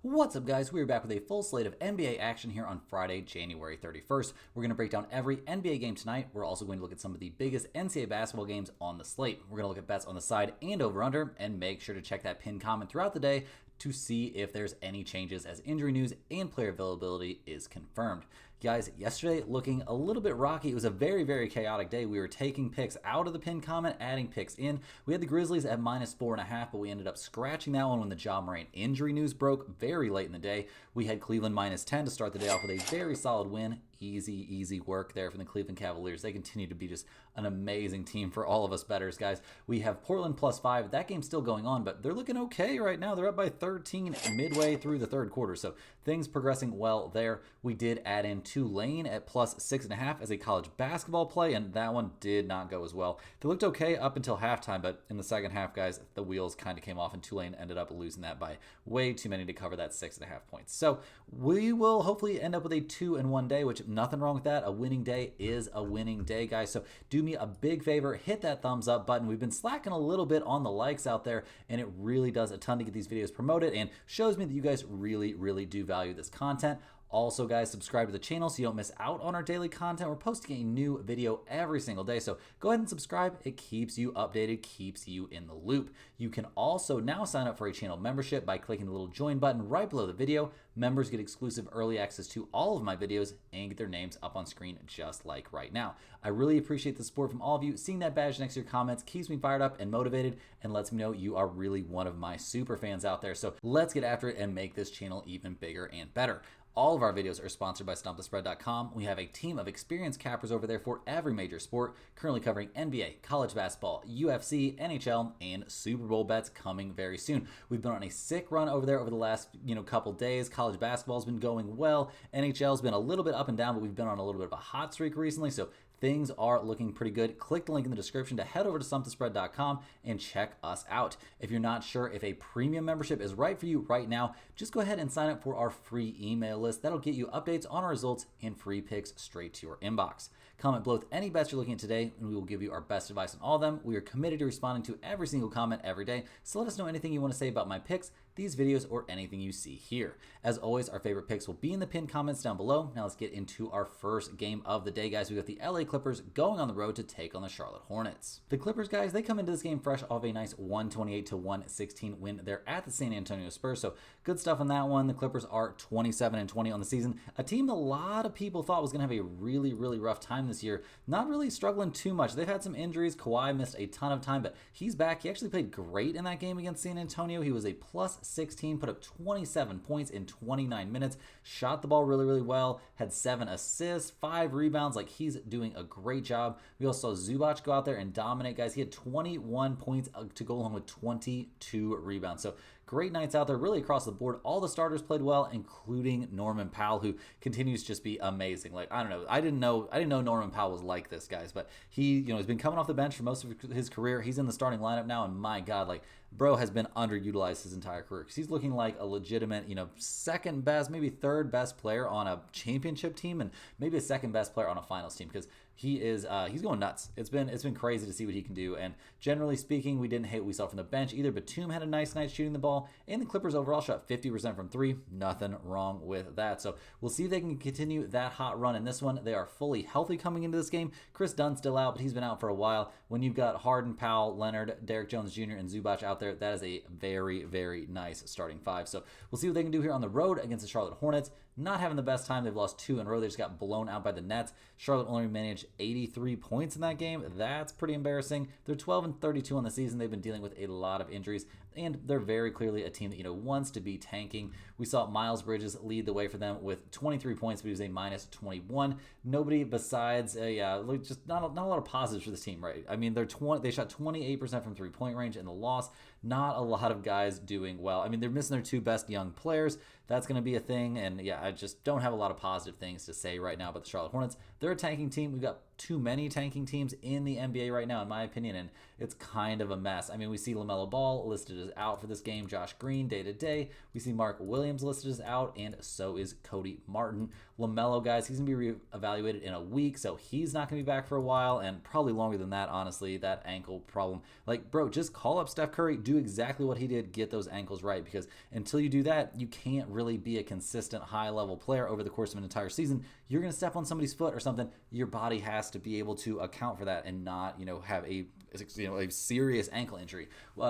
What's up, guys? We're back with a full slate of NBA action here on Friday, January 31st. We're going to break down every NBA game tonight. We're also going to look at some of the biggest NCAA basketball games on the slate. We're going to look at bets on the side and over-under, and make sure to check that pinned comment throughout the day to see if there's any changes as injury news and player availability is confirmed. Guys, yesterday looking a little bit rocky. It was a very, very chaotic day. We were taking picks out of the pinned comment, adding picks in. We had the Grizzlies at -4.5, but we ended up scratching that one when the Ja Morant injury news broke very late in the day. We had Cleveland -10 to start the day off with a very solid win. Easy work there from the Cleveland Cavaliers. They continue to be just an amazing team for all of us bettors, guys. We have Portland +5. That game's still going on, but they're looking okay right now. They're up by 13 midway through the third quarter, so things progressing well there. We did add in Tulane at +6.5 as a college basketball play, and that one did not go as well. They looked okay up until halftime, but in the second half, guys, the wheels kind of came off, and Tulane ended up losing that by way too many to cover that 6.5 points. So we will hopefully end up with a 2-1 day, which nothing wrong with that. A winning day is a winning day, guys. So do me a big favor, hit that thumbs up button. We've been slacking a little bit on the likes out there, and it really does a ton to get these videos promoted and shows me that you guys really do value this content. Also, guys, subscribe to the channel so you don't miss out on our daily content. We're posting a new video every single day, so go ahead and subscribe. It keeps you updated, keeps you in the loop. You can also now sign up for a channel membership by clicking the little join button right below the video. Members get exclusive early access to all of my videos and get their names up on screen just like right now. I really appreciate the support from all of you. Seeing that badge next to your comments keeps me fired up and motivated and lets me know you are really one of my super fans out there. So let's get after it and make this channel even bigger and better. All of our videos are sponsored by StompTheSpread.com. We have a team of experienced cappers over there for every major sport, currently covering NBA, college basketball, UFC, NHL, and Super Bowl bets coming very soon. We've been on a sick run over there over the last couple days. College basketball's been going well. NHL's been a little bit up and down, but we've been on a little bit of a hot streak recently, so things are looking pretty good. Click the link in the description to head over to StompTheSpread.com and check us out. If you're not sure if a premium membership is right for you right now, just go ahead and sign up for our free email list. That'll get you updates on our results and free picks straight to your inbox. Comment below with any bets you're looking at today, and we will give you our best advice on all of them. We are committed to responding to every single comment every day, so let us know anything you want to say about my picks, these videos, or anything you see here. As always, our favorite picks will be in the pinned comments down below. Now let's get into our first game of the day, guys. We got the LA Clippers going on the road to take on the Charlotte Hornets. The Clippers, guys, they come into this game fresh off a nice 128-116 win. They're at the San Antonio Spurs, so good stuff on that one. The Clippers are 27-20 on the season. A team a lot of people thought was going to have a really rough time this year. Not really struggling too much. They've had some injuries. Kawhi missed a ton of time, but he's back. He actually played great in that game against San Antonio. He was a +16, put up 27 points in 29 minutes, shot the ball really well, had 7 assists, 5 rebounds. Like, he's doing a great job. We also saw Zubac go out there and dominate, guys. He had 21 points to go along with 22 rebounds. So great nights out there, really across the board. All the starters played well, including Norman Powell, who continues to just be amazing. Like, I don't know, I didn't know Norman Powell was like this, guys. But he, has been coming off the bench for most of his career. He's in the starting lineup now, and my God, like, bro has been underutilized his entire career because he's looking like a legitimate, second best, maybe third best player on a championship team, and maybe a second best player on a finals team, because he is he's going nuts. It's been crazy to see what he can do. And generally speaking, we didn't hate what we saw from the bench either. Batum had a nice night shooting the ball, and the Clippers overall shot 50% from 3. Nothing wrong with that. So we'll see if they can continue that hot run in this one. They are fully healthy coming into this game. Chris Dunn's still out, but he's been out for a while. When you've got Harden, Powell, Leonard, Derrick Jones Jr., and Zubac out there, that is a very nice starting 5. So we'll see what they can do here on the road against the Charlotte Hornets. Not having the best time. They've lost 2 in a row. They just got blown out by the Nets. Charlotte only managed 83 points in that game. That's pretty embarrassing. They're 12-32 on the season. They've been dealing with a lot of injuries, and they're very clearly a team that wants to be tanking. We saw Miles Bridges lead the way for them with 23 points, but he was a -21. Nobody besides just not a lot of positives for this team, right? I mean, they shot 28% from 3-point range in the loss. Not a lot of guys doing well. I mean, they're missing their 2 best young players. That's going to be a thing, and yeah, I just don't have a lot of positive things to say right now about the Charlotte Hornets. They're a tanking team. We've got too many tanking teams in the NBA right now, in my opinion, and it's kind of a mess. I mean, we see LaMelo Ball listed as out for this game, Josh Green day to day. We see Mark Williams listed as out, and so is Cody Martin. LaMelo, guys, he's going to be reevaluated in a week, so he's not going to be back for a while, and probably longer than that, honestly, that ankle problem. Like, bro, just call up Steph Curry, do exactly what he did, get those ankles right, because until you do that, you can't really be a consistent high-level player over the course of an entire season. You're going to step on somebody's foot or something. Your body has to be able to account for that and not, have a serious ankle injury.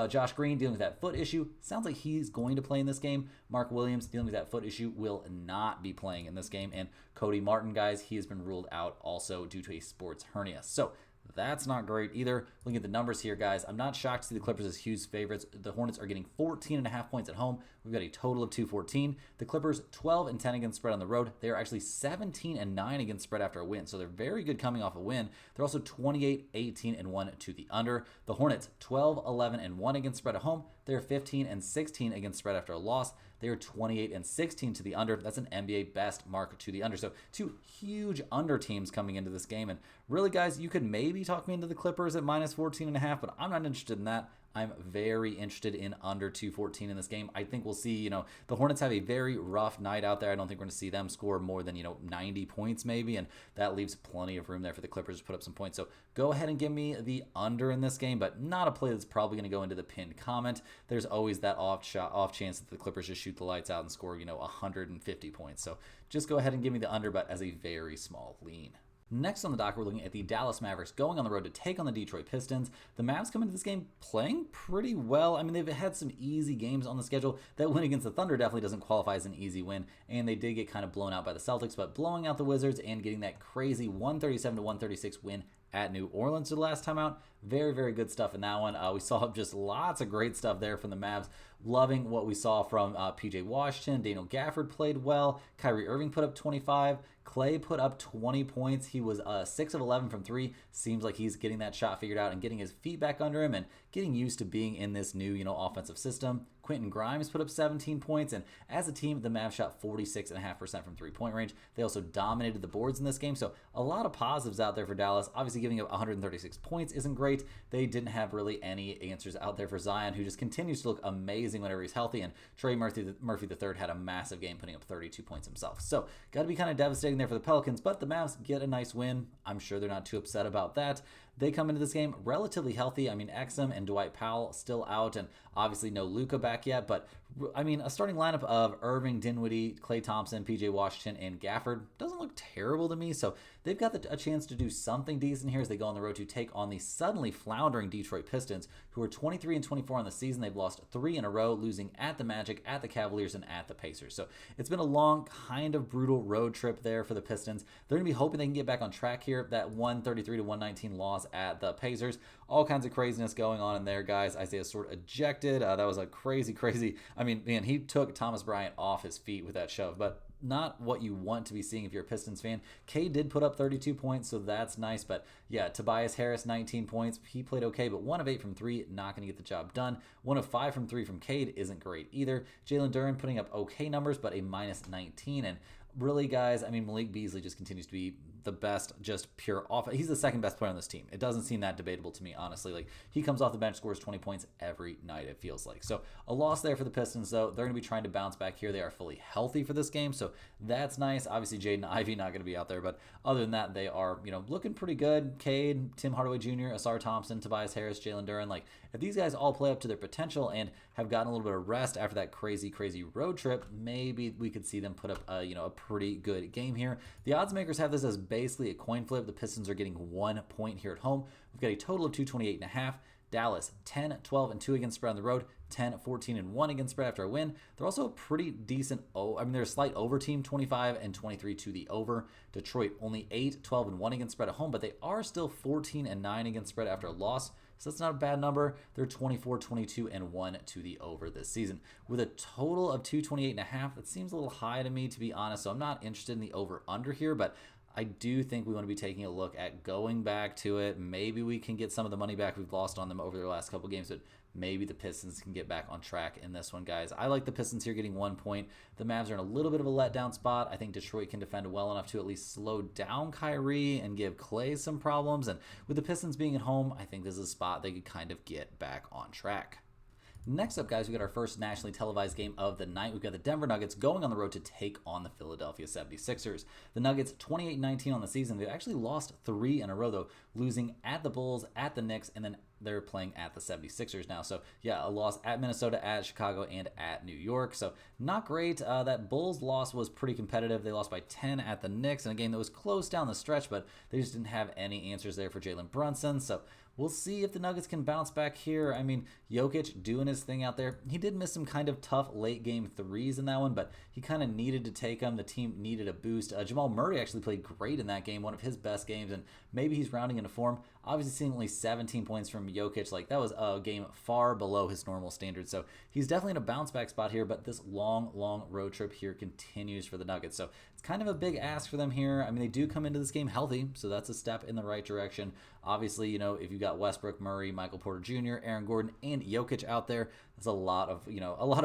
Josh Green dealing with that foot issue. Sounds like he's going to play in this game. Mark Williams dealing with that foot issue will not be playing in this game. And Cody Martin, guys, he has been ruled out also due to a sports hernia. So that's not great either. Looking at the numbers here, guys, I'm not shocked to see the Clippers as huge favorites. The Hornets are getting 14.5 points at home. We've got a total of 214. The Clippers 12-10 against spread on the road. They are actually 17-9 against spread after a win. So they're very good coming off a win. They're also 28-18-1 to the under. The Hornets 12-11-1 against spread at home. They're 15-16 against spread after a loss. They are 28-16 to the under. That's an NBA best mark to the under. So two huge under teams coming into this game. And really, guys, you could maybe talk me into the Clippers at minus 14.5, but I'm not interested in that. I'm very interested in under 214 in this game. I think we'll see, the Hornets have a very rough night out there. I don't think we're going to see them score more than, 90 points maybe, and that leaves plenty of room there for the Clippers to put up some points. So go ahead and give me the under in this game, but not a play that's probably going to go into the pinned comment. There's always that off chance that the Clippers just shoot the lights out and score, 150 points. So just go ahead and give me the under, but as a very small lean. Next on the dock, we're looking at the Dallas Mavericks going on the road to take on the Detroit Pistons. The Mavs come into this game playing pretty well. I mean, they've had some easy games on the schedule. That win against the Thunder definitely doesn't qualify as an easy win, and they did get kind of blown out by the Celtics, but blowing out the Wizards and getting that crazy 137-136 win at New Orleans the last time out. Very, very good stuff in that one. We saw just lots of great stuff there from the Mavs. Loving what we saw from PJ Washington. Daniel Gafford played well. Kyrie Irving put up 25. Clay put up 20 points. He was 6 of 11 from 3. Seems like he's getting that shot figured out and getting his feet back under him and getting used to being in this new, offensive system. Quentin Grimes put up 17 points, and as a team, the Mavs shot 46.5% from three-point range. They also dominated the boards in this game, so a lot of positives out there for Dallas. Obviously, giving up 136 points isn't great. They didn't have really any answers out there for Zion, who just continues to look amazing whenever he's healthy, and Trey Murphy III had a massive game, putting up 32 points himself. So, got to be kind of devastating there for the Pelicans, but the Mavs get a nice win. I'm sure they're not too upset about that. They come into this game relatively healthy. I mean, Exum and Dwight Powell still out, and obviously no Luka back yet, but I mean, a starting lineup of Irving, Dinwiddie, Klay Thompson, PJ Washington, and Gafford doesn't look terrible to me, so they've got a chance to do something decent here as they go on the road to take on the suddenly floundering Detroit Pistons, who are 23-24 on the season. They've lost 3 in a row, losing at the Magic, at the Cavaliers, and at the Pacers. So it's been a long, kind of brutal road trip there for the Pistons. They're going to be hoping they can get back on track here. That 133-119 loss at the Pacers. All kinds of craziness going on in there, guys. Isaiah Stewart ejected. That was a crazy. I mean, man, he took Thomas Bryant off his feet with that shove, but not what you want to be seeing if you're a Pistons fan. Cade did put up 32 points, so that's nice. But yeah, Tobias Harris, 19 points. He played okay, but 1 of 8 from 3, not going to get the job done. 1 of 5 from 3 from Cade isn't great either. Jalen Duren putting up okay numbers, but a minus 19. And really, guys, I mean, Malik Beasley just continues to be the best, just pure offense. He's the second best player on this team. It doesn't seem that debatable to me, honestly. Like, he comes off the bench, scores 20 points every night, it feels like. So a loss there for the Pistons, though. They're going to be trying to bounce back here. They are fully healthy for this game, so that's nice. Obviously, Jaden Ivey not going to be out there, but other than that, they are, looking pretty good. Cade, Tim Hardaway Jr., Asar Thompson, Tobias Harris, Jalen Duren. Like, if these guys all play up to their potential and have gotten a little bit of rest after that crazy road trip, maybe we could see them put up a pretty good game here. The odds makers have this as basically a coin flip. The Pistons are getting 1 point here at home. We've got a total of 228.5. Dallas 10-12-2 against spread on the road, 10-14-1 against spread after a win. They're also a pretty decent they're a slight over team, 25-23 to the over. Detroit only 8-12-1 against spread at home, but they are still 14-9 against spread after a loss. So that's not a bad number. They're 24-22-1 to the over this season. With a total of 228.5, that seems a little high to me, to be honest. So I'm not interested in the over-under here, but I do think we want to be taking a look at going back to it. Maybe we can get some of the money back we've lost on them over their last couple games, but maybe the Pistons can get back on track in this one, guys. I like the Pistons here getting 1 point. The Mavs are in a little bit of a letdown spot. I think Detroit can defend well enough to at least slow down Kyrie and give Klay some problems. And with the Pistons being at home, I think this is a spot they could kind of get back on track. Next up, guys, we got our first nationally televised game of the night. We've got the Denver Nuggets going on the road to take on the Philadelphia 76ers. The Nuggets, 28-19 on the season. They've actually lost 3 in a row, though, losing at the Bulls, at the Knicks, and then they're playing at the 76ers now. So, yeah, a loss at Minnesota, at Chicago, and at New York. So, not great. That Bulls loss was pretty competitive. They lost by 10 at the Knicks in a game that was close down the stretch, but they just didn't have any answers there for Jalen Brunson. So, we'll see if the Nuggets can bounce back here. I mean, Jokic doing his thing out there. He did miss some kind of tough late game threes in that one, but he kind of needed to take them. The team needed a boost. Jamal Murray actually played great in that game, one of his best games, and maybe he's rounding into form. Obviously, seeing only 17 points from Jokic, like that was a game far below his normal standards. So he's definitely in a bounce back spot here, but this long road trip here continues for the Nuggets. So it's kind of a big ask for them here. I mean, they do come into this game healthy, so that's a step in the right direction. Obviously, you know, if you've got Westbrook, Murray, Michael Porter Jr., Aaron Gordon, and Jokic out there, that's a lot of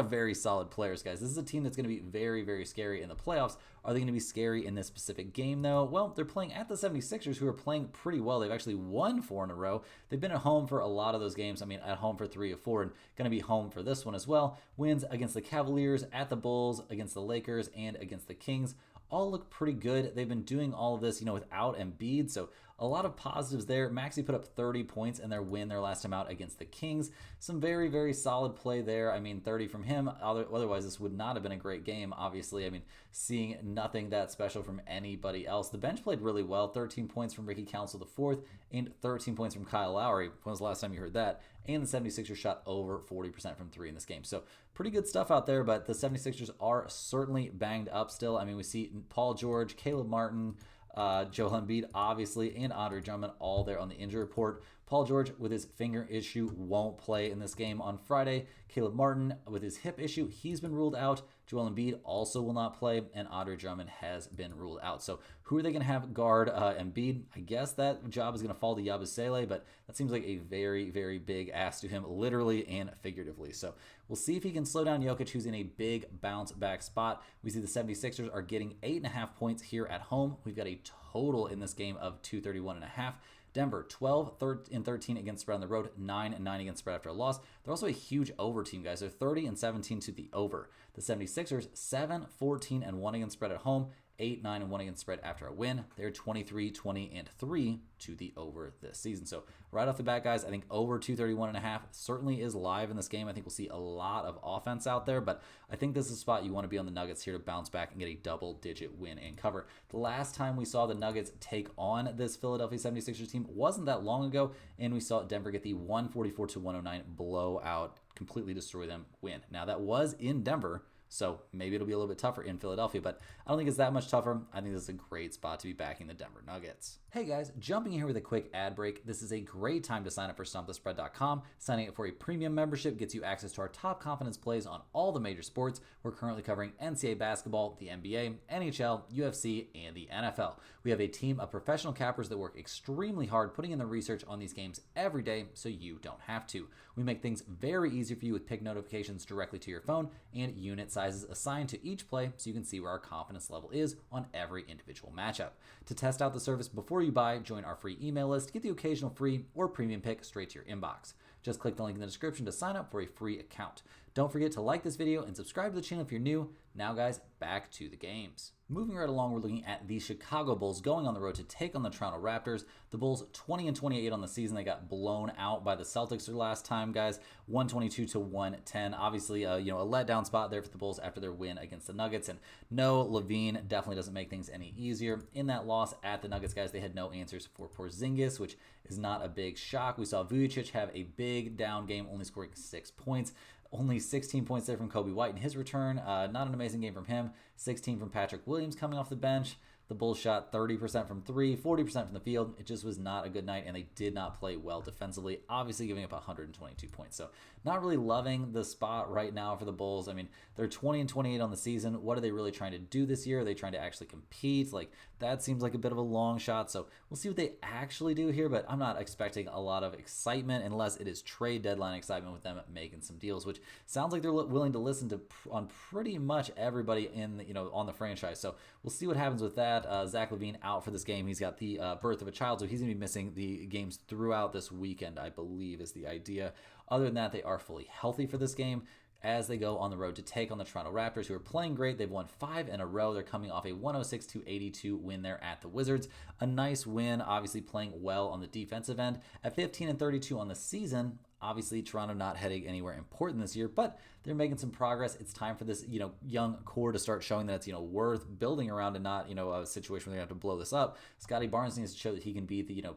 very solid players, guys. This is a team that's going to be very scary in the playoffs. Are they going to be scary in this specific game, though? Well, they're playing at the 76ers, who are playing pretty well. They've actually won 4 in a row. They've been at home for a lot of those games. I mean, at home for 3 of 4, and going to be home for this one as well. Wins against the Cavaliers, at the Bulls, against the Lakers, and against the Kings. All look pretty good. They've been doing all of this, without Embiid, so a lot of positives there. Maxey put up 30 points in their win their last time out against the Kings. Some very solid play there. I mean, 30 from him. Otherwise, this would not have been a great game, obviously. I mean, seeing nothing that special from anybody else. The bench played really well. 13 points from Ricky Council IV and 13 points from Kyle Lowry. When was the last time you heard that? And the 76ers shot over 40% from 3 in this game. So pretty good stuff out there, but the 76ers are certainly banged up still. I mean, we see Paul George, Caleb Martin, Joel Embiid, obviously, and Andre Drummond all there on the injury report. Paul George, with his finger issue, won't play in this game on Friday. Caleb Martin, with his hip issue, he's been ruled out. Joel Embiid also will not play, and Andre Drummond has been ruled out. So who are they going to have guard Embiid? I guess that job is going to fall to Yabusele, but that seems like a very big ask to him, literally and figuratively. So we'll see if he can slow down Jokic, who's in a big bounce back spot. We see the 76ers are getting 8.5 points here at home. We've got a total in this game of 231.5. Denver, 12-13 against spread on the road, 9-9 against spread after a loss. They're also a huge over team, guys. They're 30-17 to the over. The 76ers, 7-14-1 against spread at home, 8-9-1 against spread after a win. They're 23-20-3 to the over this season. So right off the bat, guys, I think over 231.5 certainly is live in this game. I think we'll see a lot of offense out there, but I think this is a spot you want to be on the Nuggets here to bounce back and get a double-digit win and cover. The last time we saw the Nuggets take on this Philadelphia 76ers team wasn't that long ago, and we saw Denver get the 144-109 blowout, completely destroy them win. Now, that was in Denver, so maybe it'll be a little bit tougher in Philadelphia, but I don't think it's that much tougher. I think this is a great spot to be backing the Denver Nuggets. Hey guys, jumping in here with a quick ad break. This is a great time to sign up for StompTheSpread.com. Signing up for a premium membership gets you access to our top confidence plays on all the major sports. We're currently covering NCAA basketball, the NBA, NHL, UFC, and the NFL. We have a team of professional cappers that work extremely hard putting in the research on these games every day so you don't have to. We make things very easy for you with pick notifications directly to your phone and unit sizes assigned to each play so you can see where our confidence level is on every individual matchup. To test out the service before you buy, join our free email list, get the occasional free or premium pick straight to your inbox. Just click the link in the description to sign up for a free account. Don't forget to like this video and subscribe to the channel if you're new. Now guys, back to the games. Moving right along, we're looking at the Chicago Bulls going on the road to take on the Toronto Raptors. The Bulls 20-28 on the season. They got blown out by the Celtics their last time, guys. 122-110. Obviously, a letdown spot there for the Bulls after their win against the Nuggets. And no, Levine definitely doesn't make things any easier. In that loss at the Nuggets, guys, they had no answers for Porzingis, which is not a big shock. We saw Vujicic have a big down game, only scoring 6 points. Only 16 points there from Kobe White in his return. Not an amazing game from him. 16 from Patrick Williams coming off the bench. The Bulls shot 30% from three, 40% from the field. It just was not a good night, and they did not play well defensively, obviously giving up 122 points. So not really loving the spot right now for the Bulls. I mean, they're 20-28 on the season. What are they really trying to do this year? Are they trying to actually compete? Like, that seems like a bit of a long shot. So we'll see what they actually do here, but I'm not expecting a lot of excitement unless it is trade deadline excitement with them making some deals, which sounds like they're willing to listen to on pretty much everybody in on the franchise. So we'll see what happens with that. Zach LaVine out for this game. He's got the birth of a child, so he's going to be missing the games throughout this weekend, I believe is the idea. Other than that, they are fully healthy for this game as they go on the road to take on the Toronto Raptors, who are playing great. They've won 5 in a row. They're coming off a 106-82 win there at the Wizards. A nice win, obviously playing well on the defensive end. At 15-32 on the season, obviously Toronto not heading anywhere important this year, but they're making some progress. It's time for this, young core to start showing that it's, worth building around and not, a situation where they have to blow this up. Scotty Barnes needs to show that he can be the,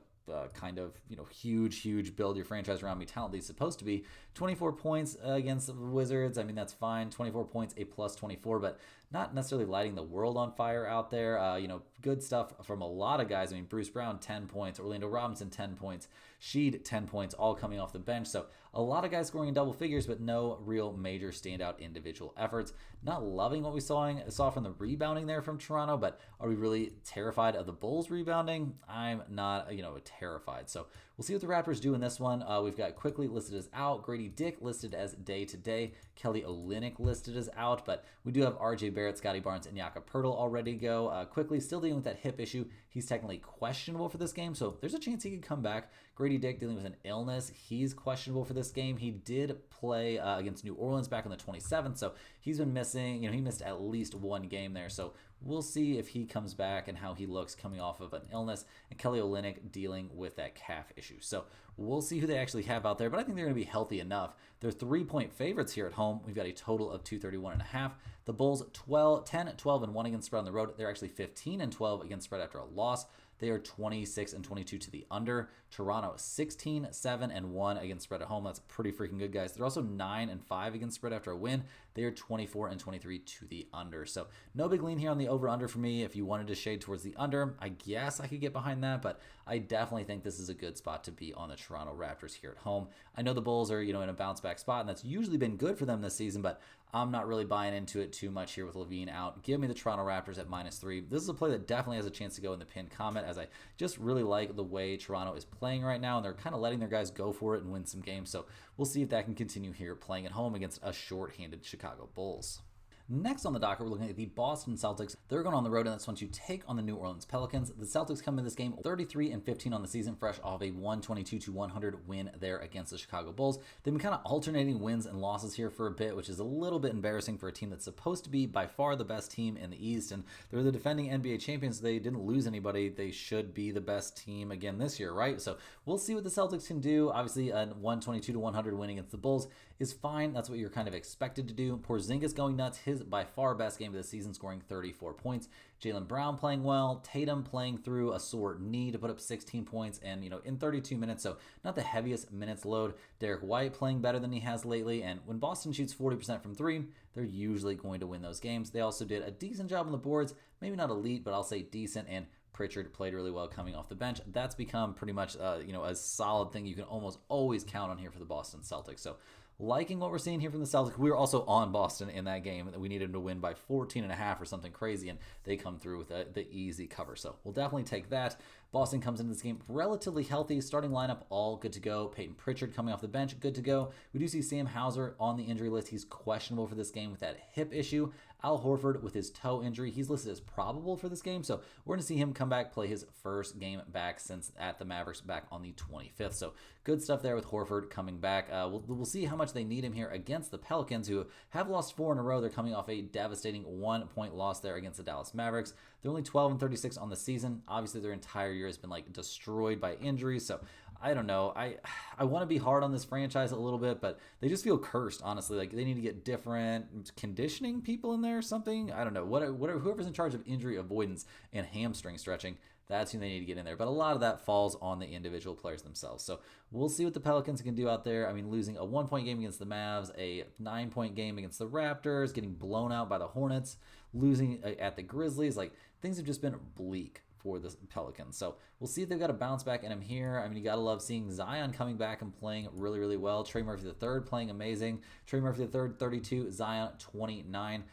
huge build your franchise around me talent that he's supposed to be. 24 points against the Wizards. I mean, that's fine. 24 points, a plus 24, but not necessarily lighting the world on fire out there. Good stuff from a lot of guys. I mean, Bruce Brown, 10 points. Orlando Robinson, 10 points. Sheed, 10 points, all coming off the bench. So a lot of guys scoring in double figures, but no real major standout individual efforts. Not loving what we saw from the rebounding there from Toronto, but are we really terrified of the Bulls rebounding? I'm not, terrified. So we'll see what the Raptors do in this one. We've got Quickly listed as out, Grady Dick listed as day-to-day, Kelly Olynyk listed as out, but we do have RJ Barrett, Scotty Barnes, and Jakob Poeltl already go. Quickly still dealing with that hip issue. He's technically questionable for this game, so there's a chance he could come back. Grady Dick dealing with an illness. He's questionable for this game. He did play against New Orleans back on the 27th, so he's been missing. He missed at least one game there, so we'll see if he comes back and how he looks coming off of an illness. And Kelly Olynyk dealing with that calf issue. So we'll see who they actually have out there, but I think they're going to be healthy enough. They're 3-point favorites here at home. We've got a total of 231.5. The Bulls 10-12-1 against spread on the road. They're actually 15-12 against spread after a loss. They are 26-22 to the under. Toronto 16-7-1 against spread at home. That's pretty freaking good, guys. They're also 9-5 against spread after a win. They are 24-23 to the under. So no big lean here on the over/under for me. If you wanted to shade towards the under, I guess I could get behind that, but I definitely think this is a good spot to be on the Toronto Raptors here at home. I know the Bulls are, in a bounce back spot, and that's usually been good for them this season, but I'm not really buying into it too much here with LaVine out. Give me the Toronto Raptors at -3. This is a play that definitely has a chance to go in the pinned comment, as I just really like the way Toronto is playing right now, and they're kind of letting their guys go for it and win some games. So we'll see if that can continue here playing at home against a short-handed Chicago Bulls. Next on the docket, we're looking at the Boston Celtics. They're going on the road, and that's one to take on the New Orleans Pelicans. The Celtics come in this game 33-15 on the season, fresh off a 122-100 win there against the Chicago Bulls. They've been kind of alternating wins and losses here for a bit, which is a little bit embarrassing for a team that's supposed to be by far the best team in the East, and they're the defending NBA champions. They didn't lose anybody. They should be the best team again this year, right? So we'll see what the Celtics can do. Obviously, a 122-100 win against the Bulls is fine. That's what you're kind of expected to do. Porzingis going nuts. His by far best game of the season, scoring 34 points. Jaylen Brown playing well. Tatum playing through a sore knee to put up 16 points and, in 32 minutes, so not the heaviest minutes load. Derek White playing better than he has lately, and when Boston shoots 40% from three, they're usually going to win those games. They also did a decent job on the boards, maybe not elite, but I'll say decent, and Pritchard played really well coming off the bench. That's become pretty much, a solid thing you can almost always count on here for the Boston Celtics. So liking what we're seeing here from the Celtics. We were also on Boston in that game. We needed them to win by 14.5 or something crazy, and they come through with the easy cover. So we'll definitely take that. Boston comes into this game relatively healthy. Starting lineup, all good to go. Peyton Pritchard coming off the bench, good to go. We do see Sam Hauser on the injury list. He's questionable for this game with that hip issue. Al Horford with his toe injury, he's listed as probable for this game, so we're going to see him come back, play his first game back since at the Mavericks back on the 25th. So good stuff there with Horford coming back. We'll see how much they need him here against the Pelicans, who have lost 4 in a row. They're coming off a devastating 1-point loss there against the Dallas Mavericks. They're only 12-36 on the season. Obviously, their entire year has been destroyed by injuries, so I don't know. I want to be hard on this franchise a little bit, but they just feel cursed, honestly. They need to get different conditioning people in there or something. I don't know. Whoever's in charge of injury avoidance and hamstring stretching, that's who they need to get in there. But a lot of that falls on the individual players themselves. So we'll see what the Pelicans can do out there. I mean, losing a 1-point game against the Mavs, a 9-point game against the Raptors, getting blown out by the Hornets. losing at the Grizzlies. Like, things have just been bleak for the Pelicans. So we'll see if they've got a bounce back in him here. I mean, you got to love seeing Zion coming back and playing really, really well. Trey Murphy III playing amazing. Trey Murphy III, 32, Zion, 29.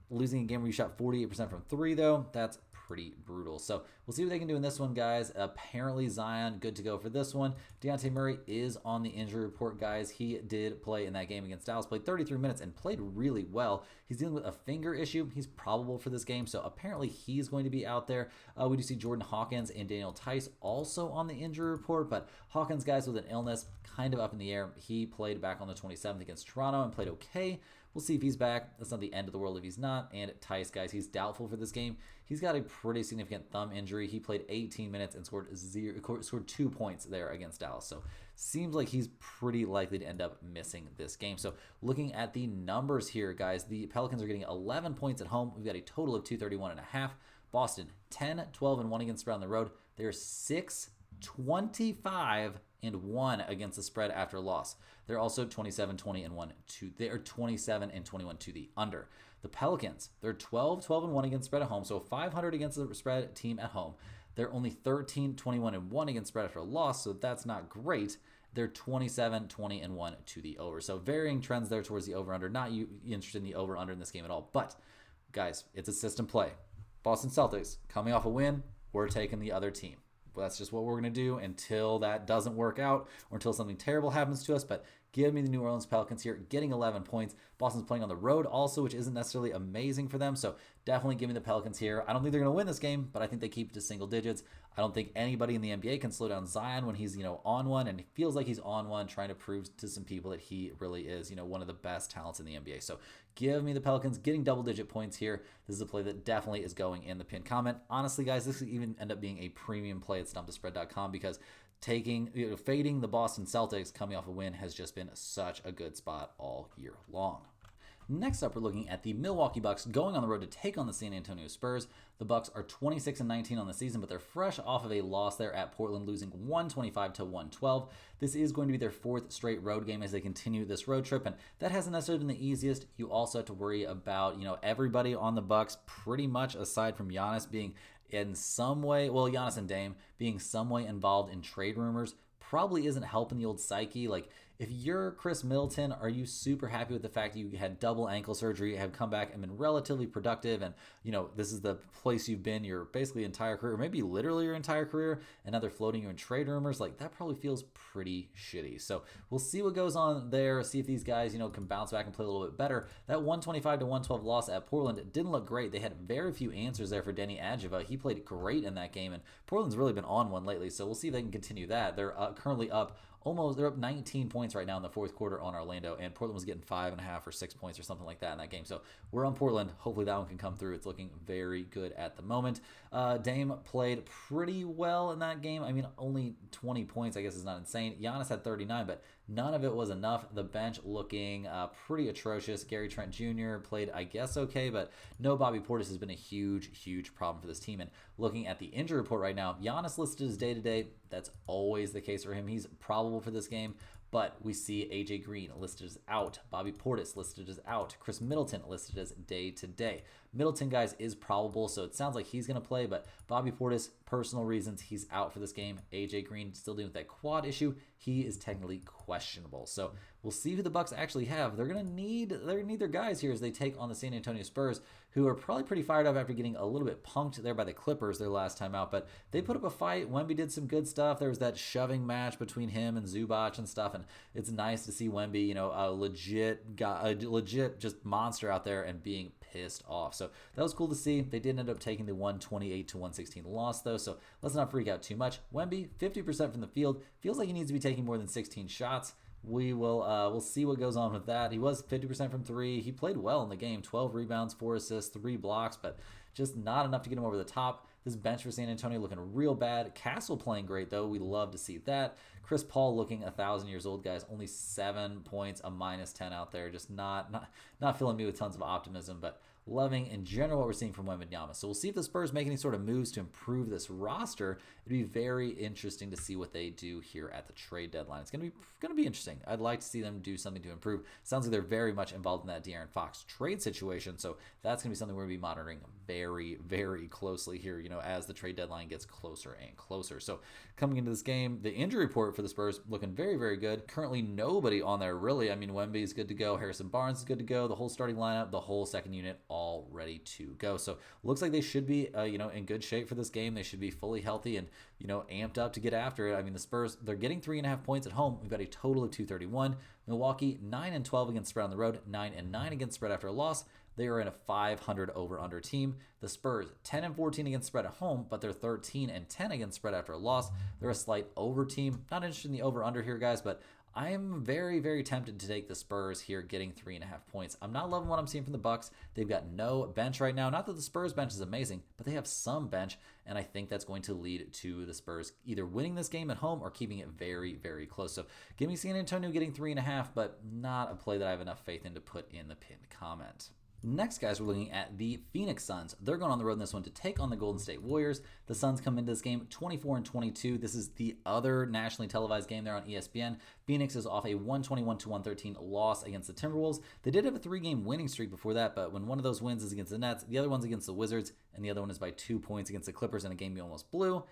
Losing a game where you shot 48% from three, though, that's pretty brutal. So we'll see what they can do in this one, guys. Apparently, Zion, good to go for this one. Dejounte Murray is on the injury report, guys. He did play in that game against Dallas, played 33 minutes and played really well. He's dealing with a finger issue. He's probable for this game, so apparently he's going to be out there. We do see Jordan Hawkins and Daniel Tice also on the injury report, but Hawkins, guys, with an illness, kind of up in the air. He played back on the 27th against Toronto and played okay. We'll see if he's back. That's not the end of the world if he's not. And Tice, guys, he's doubtful for this game. He's got a pretty significant thumb injury. He played 18 minutes and scored 2 points there against Dallas. So seems like he's pretty likely to end up missing this game. So looking at the numbers here, guys, the Pelicans are getting 11 points at home. We've got a total of 231.5. Boston, 10, 12, and 1 against spread on the road. They're 6, 25, and 1 against the spread after a loss. They're also 27, 20, and 1 to they're 27 and 21 to the under. The Pelicans, they're 12, 12, and 1 against spread at home, so 500 against the spread team at home. They're only 13, 21, and 1 against spread after a loss, so that's not great. They're 27, 20, and 1 to the over. So varying trends there towards the over-under. Not you interested in the over-under in this game at all. But, guys, it's a system play. Boston Celtics, coming off a win, we're taking the other team. Well, that's just what we're going to do until that doesn't work out or until something terrible happens to us. But give me the New Orleans Pelicans here, getting 11 points. Boston's playing on the road also, which isn't necessarily amazing for them. So definitely give me the Pelicans here. I don't think they're going to win this game, but I think they keep it to single digits. I don't think anybody in the NBA can slow down Zion when he's, on one, and it feels like he's on one, trying to prove to some people that he really is, one of the best talents in the NBA. So give me the Pelicans getting double-digit points here. This is a play that definitely is going in the pinned comment. Honestly, guys, this could even end up being a premium play at stumpthespread.com because fading the Boston Celtics coming off a win has just been such a good spot all year long. Next up, we're looking at the Milwaukee Bucks going on the road to take on the San Antonio Spurs. The Bucks are 26 and 19 on the season, but they're fresh off of a loss there at Portland, losing 125 to 112. This is going to be their fourth straight road game as they continue this road trip, and that hasn't necessarily been the easiest. You also have to worry about, everybody on the Bucks, pretty much aside from Giannis being in some way, Giannis and Dame being some way involved in trade rumors, probably isn't helping the old psyche. Like, if you're Chris Middleton, are you super happy with the fact that you had double ankle surgery, have come back and been relatively productive, and this is the place you've been your basically entire career, maybe literally your entire career, and now they're floating you in trade rumors? Like, that probably feels pretty shitty. So we'll see what goes on there, see if these guys can bounce back and play a little bit better. That 125 to 112 loss at Portland didn't look great. They had very few answers there for Denny Adjeva. He played great in that game, and Portland's really been on one lately, so we'll see if they can continue that. They're currently up they're up 19 points right now in the fourth quarter on Orlando, and Portland was getting 5.5 or 6 points or something like that in that game. So we're on Portland. Hopefully that one can come through. It's looking very good at the moment. Dame played pretty well in that game. I mean, only 20 points, I guess, is not insane. Giannis had 39, but none of it was enough. The bench looking pretty atrocious. Gary Trent Jr. played, I guess, okay, but no Bobby Portis has been a huge, huge problem for this team. And looking at the injury report right now, Giannis listed as day-to-day. That's always the case for him. He's probable for this game, but we see AJ Green listed as out, Bobby Portis listed as out, Chris Middleton listed as day-to-day. Middleton, guys, is probable, so it sounds like he's going to play, but Bobby Portis, personal reasons, he's out for this game. AJ Green still dealing with that quad issue. He is technically questionable. So we'll see who the Bucks actually have. They're going to need their guys here as they take on the San Antonio Spurs, who are probably pretty fired up after getting a little bit punked there by the Clippers their last time out, but they put up a fight. Wemby did some good stuff. There was that shoving match between him and Zubac and stuff, and it's nice to see Wemby, a legit guy, a legit just monster out there and being pissed off. So that was cool to see. They did end up taking the 128 to 116 loss though, so let's not freak out too much. Wemby, 50% from the field, feels like he needs to be taking more than 16 shots. We'll see what goes on with that. He was 50% from three. He played well in the game, 12 rebounds, 4 assists, 3 blocks, but just not enough to get him over the top. This bench for San Antonio looking real bad. Castle playing great, though. We love to see that. Chris Paul looking 1,000 years old, guys. Only 7 points, a -10 out there. Just not filling me with tons of optimism, but loving in general what we're seeing from Wembanyama. So we'll see if the Spurs make any sort of moves to improve this roster. It'd be very interesting to see what they do here at the trade deadline. It's going to be interesting. I'd like to see them do something to improve. Sounds like they're very much involved in that De'Aaron Fox trade situation, so that's going to be something we're going to be monitoring very, very closely here, as the trade deadline gets closer and closer. So coming into this game, the injury report for the Spurs looking very, very good. Currently nobody on there really. I mean, Wemby is good to go. Harrison Barnes is good to go. The whole starting lineup, the whole second unit, all ready to go. So looks like they should be, in good shape for this game. They should be fully healthy and, amped up to get after it. I mean, the Spurs, they're getting 3.5 points at home. We've got a total of 231. Milwaukee, 9-12 against spread on the road, 9-9 against spread after a loss. They are in a 500 over-under team. The Spurs, 10-14 against spread at home, but they're 13-10 against spread after a loss. They're a slight over team. Not interested in the over-under here, guys, but I am very, very tempted to take the Spurs here getting 3.5 points. I'm not loving what I'm seeing from the Bucks. They've got no bench right now. Not that the Spurs bench is amazing, but they have some bench, and I think that's going to lead to the Spurs either winning this game at home or keeping it very, very close. So give me San Antonio getting 3.5, but not a play that I have enough faith in to put in the pinned comment. Next, guys, we're looking at the Phoenix Suns. They're going on the road in this one to take on the Golden State Warriors. The Suns come into this game 24-22. This is the other nationally televised game there on ESPN. Phoenix is off a 121-113 loss against the Timberwolves. They did have a 3-game winning streak before that, but when one of those wins is against the Nets, the other one's against the Wizards, and the other one is by 2 points against the Clippers in a game you almost blew.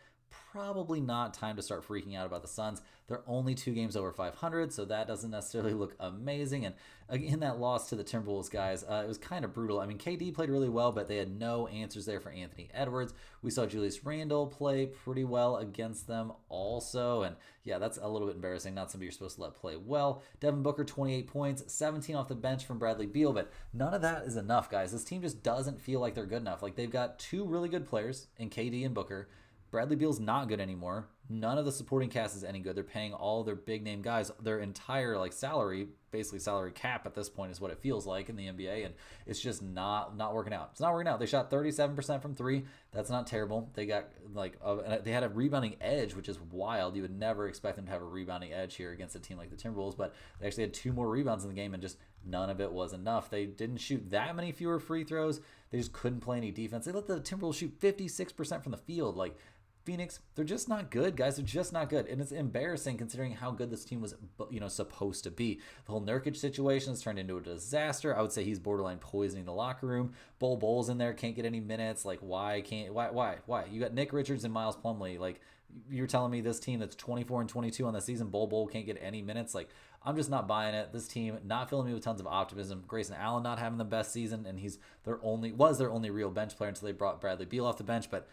Probably not time to start freaking out about the Suns. They're only 2 games over 500, so that doesn't necessarily look amazing. And again, that loss to the Timberwolves, guys, it was kind of brutal. I mean, KD played really well, but they had no answers there for Anthony Edwards. We saw Julius Randle play pretty well against them also. And yeah, that's a little bit embarrassing. Not somebody you're supposed to let play well. Devin Booker, 28 points, 17 off the bench from Bradley Beal, but none of that is enough, guys. This team just doesn't feel like they're good enough. Like, they've got 2 really good players in KD and Booker. Bradley Beal's not good anymore. None of the supporting cast is any good. They're paying all their big name guys their entire salary, basically salary cap at this point is what it feels like in the NBA, and it's just not working out. It's not working out. They shot 37% from 3. That's not terrible. They got they had a rebounding edge, which is wild. You would never expect them to have a rebounding edge here against a team like the Timberwolves, but they actually had 2 more rebounds in the game, and just none of it was enough. They didn't shoot that many fewer free throws. They just couldn't play any defense. They let the Timberwolves shoot 56% from the field. Phoenix, they're just not good, guys. They're just not good. And it's embarrassing considering how good this team was, supposed to be. The whole Nurkic situation has turned into a disaster. I would say he's borderline poisoning the locker room. Bol in there, can't get any minutes. Why? You got Nick Richards and Miles Plumlee. You're telling me this team that's 24-22 on the season, Bol can't get any minutes? I'm just not buying it. This team not filling me with tons of optimism. Grayson Allen not having the best season, and was their only real bench player until they brought Bradley Beal off the bench, but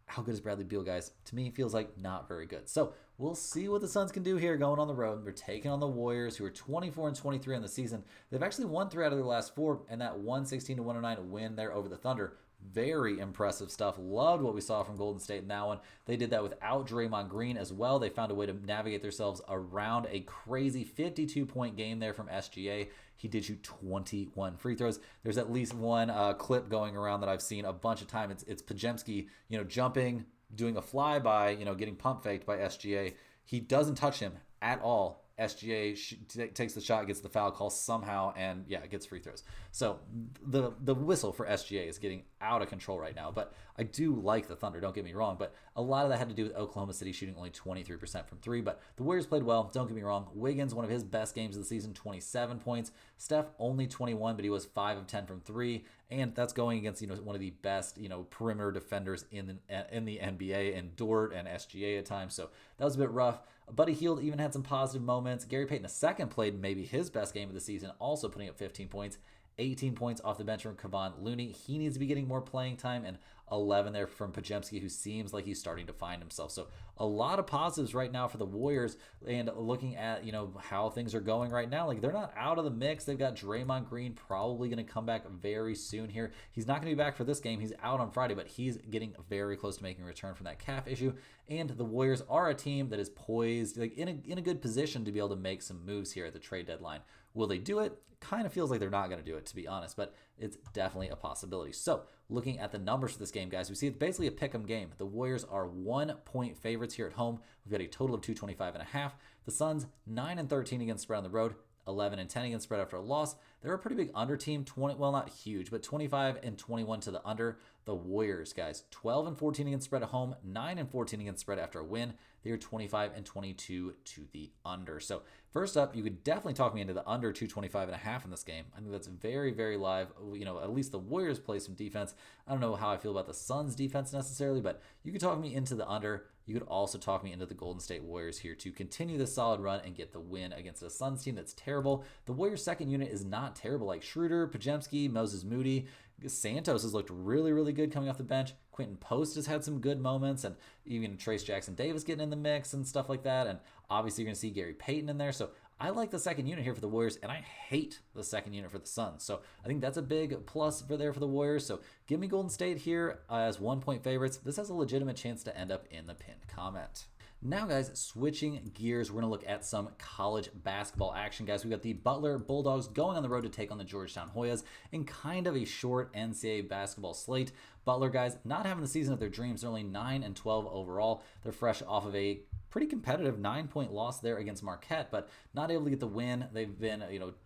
how good is Bradley Beal, guys? To me, it feels like not very good. So we'll see what the Suns can do here going on the road. They're taking on the Warriors, who are 24-23 on the season. They've actually won 3 out of their last 4, and that 116-109 win there over the Thunder. Very impressive stuff. Loved what we saw from Golden State in that one. They did that without Draymond Green as well. They found a way to navigate themselves around a crazy 52-point game there from SGA. He did shoot 21 free throws. There's at least one clip going around that I've seen a bunch of times. It's Podziemski, jumping, doing a flyby, getting pump faked by SGA. He doesn't touch him at all. SGA takes the shot, gets the foul call somehow, and gets free throws. So the whistle for SGA is getting out of control right now. But I do like the Thunder, don't get me wrong. But a lot of that had to do with Oklahoma City shooting only 23% from 3. But the Warriors played well, don't get me wrong. Wiggins, one of his best games of the season, 27 points. Steph, only 21, but he was 5 of 10 from 3. And that's going against one of the best perimeter defenders in the NBA, and Dort and SGA at times. So that was a bit rough. Buddy Hield even had some positive moments. Gary Payton II played maybe his best game of the season, also putting up 15 points. 18 points off the bench from Kevon Looney. He needs to be getting more playing time, and 11 there from Podziemski, who seems like he's starting to find himself. So a lot of positives right now for the Warriors, and looking at, how things are going right now, they're not out of the mix. They've got Draymond Green probably going to come back very soon here. He's not going to be back for this game. He's out on Friday, but he's getting very close to making a return from that calf issue. And the Warriors are a team that is poised, in a good position to be able to make some moves here at the trade deadline. Will they do it? Kind of feels like they're not going to do it, to be honest, but it's definitely a possibility. So looking at the numbers for this game, guys, we see it's basically a pick'em game. The Warriors are 1-point favorites here at home. We've got a total of 225.5. The Suns, 9-13 against spread on the road, 11-10 against spread after a loss. they're a pretty big under team. 20, well, not huge, but 25-21 to the under. The Warriors, guys, 12-14 against spread at home, 9-14 against spread after a win. They are 25-22 to the under. So first up, you could definitely talk me into the under 225.5 in this game. I think that's very, very live. At least the Warriors play some defense. I don't know how I feel about the Suns defense necessarily, but you could talk me into the under. You could also talk me into the Golden State Warriors here to continue this solid run and get the win against a Suns team that's terrible. The Warriors' second unit is not terrible. Like Schroeder, Podziemski, Moses Moody, Santos has looked really, really good coming off the bench. Quentin Post has had some good moments, and even Trace Jackson Davis getting in the mix and stuff like that. And obviously, you're going to see Gary Payton in there. So I like the second unit here for the Warriors, and I hate the second unit for the Suns. So I think that's a big plus for the Warriors. So give me Golden State here as 1-point favorites. This has a legitimate chance to end up in the pinned comment. Now, guys, switching gears, we're going to look at some college basketball action, guys. We've got the Butler Bulldogs going on the road to take on the Georgetown Hoyas in kind of a short NCAA basketball slate. Butler, guys, not having the season of their dreams. They're only 9-12 overall. They're fresh off of a pretty competitive 9-point loss there against Marquette, but not able to get the win. They've been,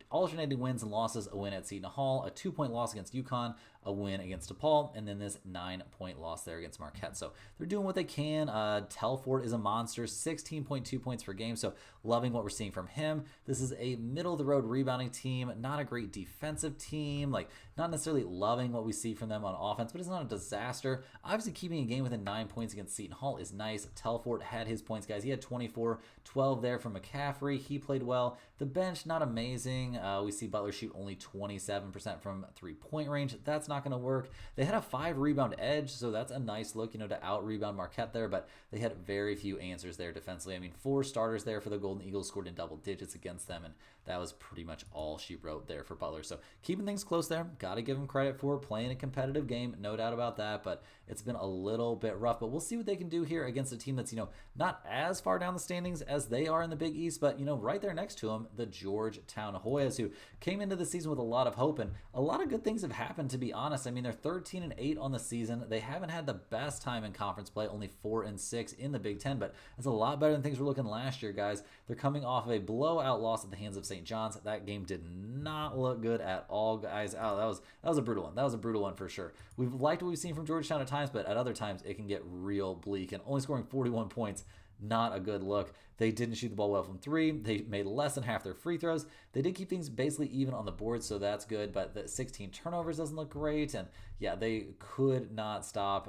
alternating wins and losses, a win at Seton Hall, a 2-point loss against UConn, a win against DePaul, and then this 9-point loss there against Marquette. So they're doing what they can. Telford is a monster, 16.2 points per game. So loving what we're seeing from him. This is a middle-of-the-road rebounding team, not a great defensive team. Not necessarily loving what we see from them on offense, but it's not a disaster. Obviously, keeping a game within 9 points against Seton Hall is nice. Telford had his points, guys. He had 24, 12 there from McCaffrey. He played well. The bench, not amazing. We see Butler shoot only 27% from three-point range. That's not going to work. They had a 5-rebound edge, so that's a nice look, to out-rebound Marquette there, but they had very few answers there defensively. 4 starters there for the Golden Eagles scored in double digits against them, and that was pretty much all she wrote there for Butler. So keeping things close there. Got to give them credit for playing a competitive game, no doubt about that, but it's been a little bit rough. But we'll see what they can do here against a team that's, not as far down the standings as they are in the Big East, but, right there next to them, the Georgetown Hoyas, who came into the season with a lot of hope, and a lot of good things have happened, to be honest. They're 13-8 on the season. They haven't had the best time in conference play, only 4-6 in the Big Ten, but it's a lot better than things were looking last year, guys. They're coming off of a blowout loss at the hands of St. John's. That game did not look good at all, guys. Oh, that was a brutal one. That was a brutal one for sure. We've liked what we've seen from Georgetown at times, but at other times it can get real bleak, and only scoring 41 points, not a good look. They didn't shoot the ball well from 3. They made less than half their free throws. They did keep things basically even on the board, so that's good, but the 16 turnovers doesn't look great, and yeah, they could not stop,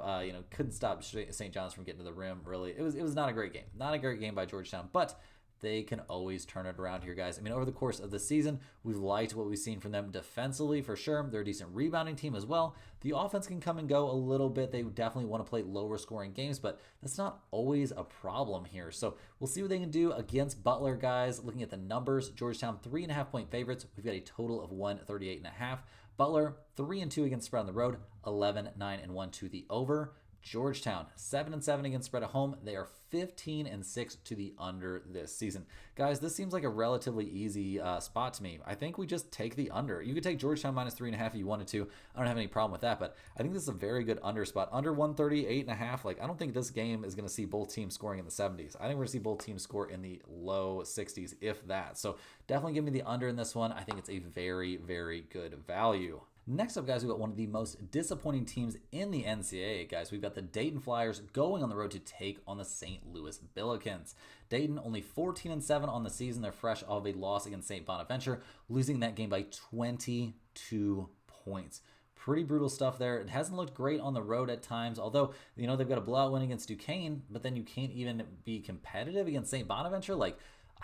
couldn't stop St. John's from getting to the rim, really. It was not a great game. Not a great game by Georgetown, but they can always turn it around here, guys. Over the course of the season, we've liked what we've seen from them defensively for sure. They're a decent rebounding team as well. The offense can come and go a little bit. They definitely want to play lower scoring games, but that's not always a problem here. So we'll see what they can do against Butler, guys. Looking at the numbers, Georgetown 3.5-point favorites. We've got a total of 138.5. Butler 3-2 against spread on the road, 11-9-1 to the over. Georgetown 7-7 against spread at home. They are 15-6 to the under this season. Guys, this seems like a relatively easy spot to me. I think we just take the under. You could take Georgetown minus 3.5 if you wanted to. I don't have any problem with that, but I think this is a very good under spot. Under 138.5. I don't think this game is going to see both teams scoring in the 70s. I think we're going to see both teams score in the low 60s, if that. So definitely give me the under in this one. I think it's a very, very good value. Next up, guys, we've got one of the most disappointing teams in the NCAA, guys. We've got the Dayton Flyers going on the road to take on the St. Louis Billikens. Dayton only 14-7 on the season. They're fresh off a loss against St. Bonaventure, losing that game by 22 points. Pretty brutal stuff there. It hasn't looked great on the road at times, although, they've got a blowout win against Duquesne, but then you can't even be competitive against St. Bonaventure.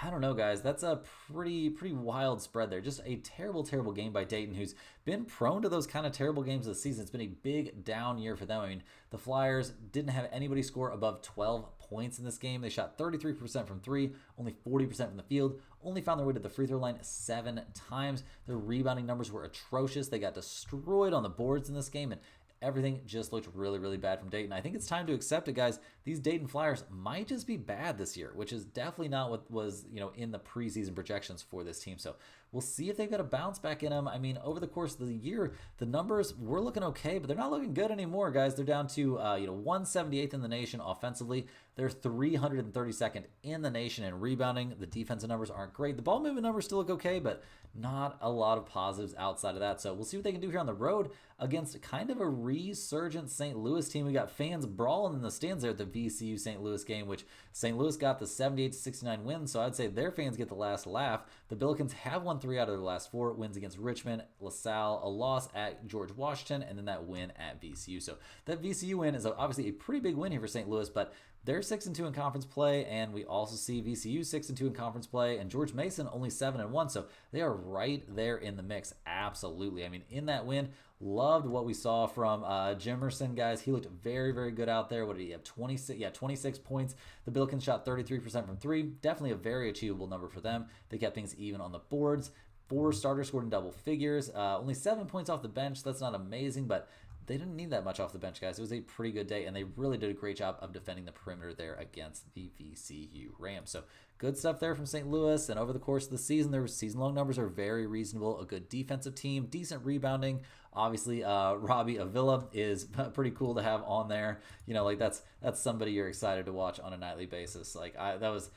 I don't know, guys. That's a pretty wild spread there. Just a terrible, terrible game by Dayton, who's been prone to those kind of terrible games this season. It's been a big down year for them. The Flyers didn't have anybody score above 12 points in this game. They shot 33% from 3, only 40% from the field, only found their way to the free throw line 7 times. Their rebounding numbers were atrocious. They got destroyed on the boards in this game, and everything just looked really, really bad from Dayton. I think it's time to accept it, guys. These Dayton Flyers might just be bad this year, which is definitely not what was, in the preseason projections for this team. So we'll see if they've got a bounce back in them. I mean, over the course of the year, the numbers were looking okay, but they're not looking good anymore, guys. They're down to 178th in the nation offensively. They're 332nd in the nation in rebounding. The defensive numbers aren't great. The ball movement numbers still look okay, but not a lot of positives outside of that. So we'll see what they can do here on the road against kind of a resurgent St. Louis team. We got fans brawling in the stands there at the VCU St. Louis game, which St. Louis got the 78-69 win, so I'd say their fans get the last laugh. The Pelicans have won 3 out of their last 4 wins against Richmond, LaSalle, a loss at George Washington, and then that win at VCU. So that VCU win is obviously a pretty big win here for St. Louis, but they're 6-2 in conference play, and we also see VCU 6-2 in conference play, and George Mason only 7-1. So they are right there in the mix. Absolutely. I mean, in that win, loved what we saw from Jimerson, guys. He looked very, very good out there. What did he have? 26 points. The Pelicans shot 33% from 3. Definitely a very achievable number for them. They kept things even on the boards. 4 starters scored in double figures. Only 7 points off the bench. That's not amazing, but they didn't need that much off the bench, guys. It was a pretty good day, and they really did a great job of defending the perimeter there against the VCU Rams. So good stuff there from St. Louis, and over the course of the season, their season-long numbers are very reasonable. A good defensive team, decent rebounding. Obviously, Robbie Avila is pretty cool to have on there. That's somebody you're excited to watch on a nightly basis. That was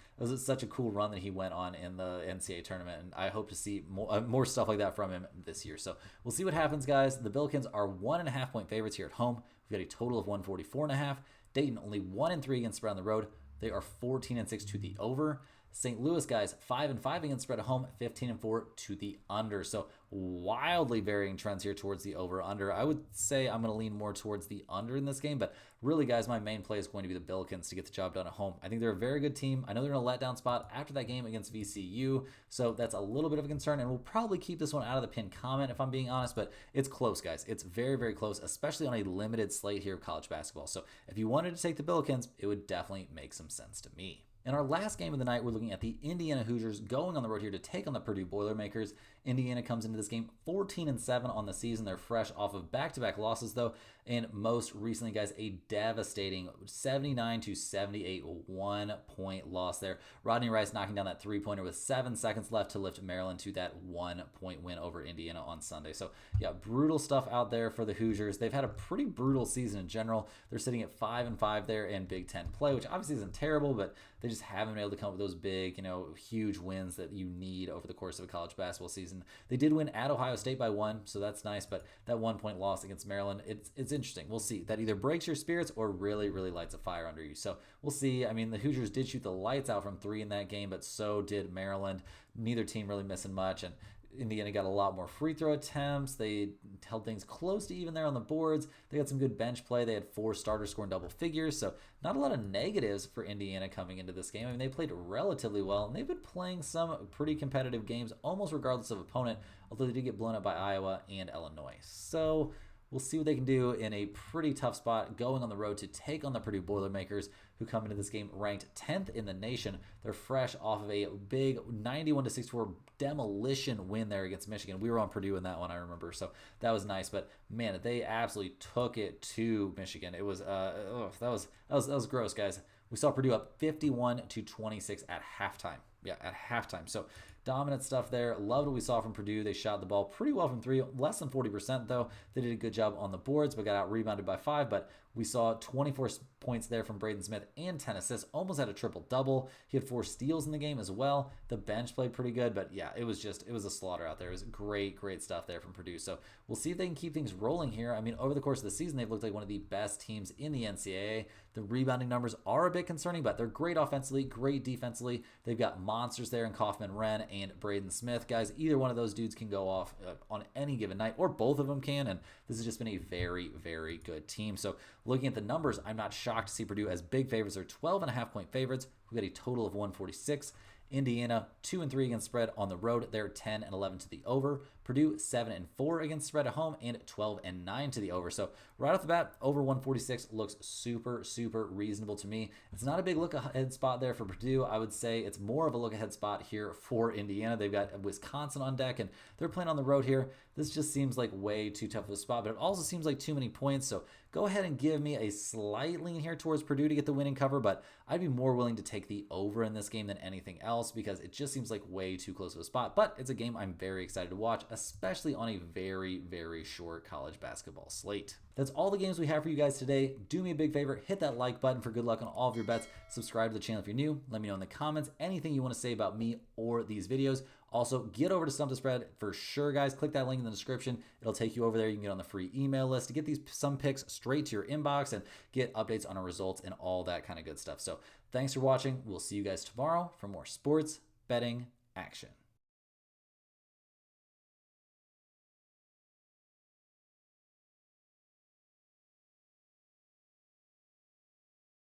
such a cool run that he went on in the NCAA tournament, and I hope to see more stuff like that from him this year. So we'll see what happens, guys. The Pelicans are 1.5-point favorites here at home. We've got a total of 144.5. Dayton only 1-3 against spread on the road. They are 14-6 to the over. St. Louis, guys, 5-5 against spread at home, 15-4 to the under. So wildly varying trends here towards the over-under. I would say I'm going to lean more towards the under in this game, but really, guys, my main play is going to be the Pelicans to get the job done at home. I think they're a very good team. I know they're in a letdown spot after that game against VCU, so that's a little bit of a concern, and we'll probably keep this one out of the pinned comment if I'm being honest, but it's close, guys. It's very, very close, especially on a limited slate here of college basketball. So if you wanted to take the Pelicans, it would definitely make some sense to me. In our last game of the night, we're looking at the Indiana Hoosiers going on the road here to take on the Purdue Boilermakers. Indiana comes into this game 14-7 on the season. They're fresh off of back-to-back losses, though, and most recently, guys, a devastating 79-78 1-point loss there. Rodney Rice knocking down that three-pointer with 7 seconds left to lift Maryland to that 1-point win over Indiana on Sunday. So, yeah, brutal stuff out there for the Hoosiers. They've had a pretty brutal season in general. They're sitting at 5-5 there in Big Ten play, which obviously isn't terrible, but they just haven't been able to come up with those big, huge wins that you need over the course of a college basketball season. They did win at Ohio State by 1, so that's nice, but that 1-point loss against Maryland, it's interesting. We'll see. That either breaks your spirits or really, really lights a fire under you. So we'll see. I mean, the Hoosiers did shoot the lights out from 3 in that game, but so did Maryland. Neither team really missing much, and Indiana got a lot more free throw attempts. They held things close to even there on the boards. They got some good bench play. They had 4 starters scoring double figures, so not a lot of negatives for Indiana coming into this game. I mean, they played relatively well, and they've been playing some pretty competitive games, almost regardless of opponent, although they did get blown up by Iowa and Illinois. So we'll see what they can do in a pretty tough spot going on the road to take on the Purdue Boilermakers, who come into this game ranked 10th in the nation. They're fresh off of a big 91-64 demolition win there against Michigan. We were on Purdue in that one, I remember, so that was nice. But man, they absolutely took it to Michigan. It was that was gross, guys. We saw Purdue up 51-26 at halftime. Yeah, at halftime. So dominant stuff there. Loved what we saw from Purdue. They shot the ball pretty well from 3, less than 40% though. They did a good job on the boards, but got out rebounded by 5. But we saw 24 points there from Braden Smith and 10 assists. Almost had a triple-double. He had 4 steals in the game as well. The bench played pretty good, but yeah, it was a slaughter out there. It was great, great stuff there from Purdue. So we'll see if they can keep things rolling here. I mean, over the course of the season, they've looked like one of the best teams in the NCAA. The rebounding numbers are a bit concerning, but they're great offensively, great defensively. They've got monsters there in Kaufman Wren and Braden Smith. Guys, either one of those dudes can go off on any given night, or both of them can, and this has just been a very, very good team. So looking at the numbers, I'm not shocked to see Purdue as big favorites. They're 12.5-point favorites. We've got a total of 146. Indiana 2-3 against spread on the road. They're 10-11 to the over. Purdue 7-4 against spread at home and 12-9 to the over. So right off the bat, over 146 looks super, super reasonable to me. It's not a big look ahead spot there for Purdue. I would say it's more of a look ahead spot here for Indiana. They've got Wisconsin on deck and they're playing on the road here. This just seems like way too tough of a spot, but it also seems like too many points. So go ahead and give me a slight lean here towards Purdue to get the winning cover, but I'd be more willing to take the over in this game than anything else because it just seems like way too close of a spot. But it's a game I'm very excited to watch, especially on a very, very short college basketball slate. That's all the games we have for you guys today. Do me a big favor, hit that like button for good luck on all of your bets. Subscribe to the channel if you're new. Let me know in the comments anything you want to say about me or these videos. Also, get over to Stump the Spread for sure, guys. Click that link in the description. It'll take you over there. You can get on the free email list to get these some picks straight to your inbox and get updates on our results and all that kind of good stuff. So thanks for watching. We'll see you guys tomorrow for more sports betting action.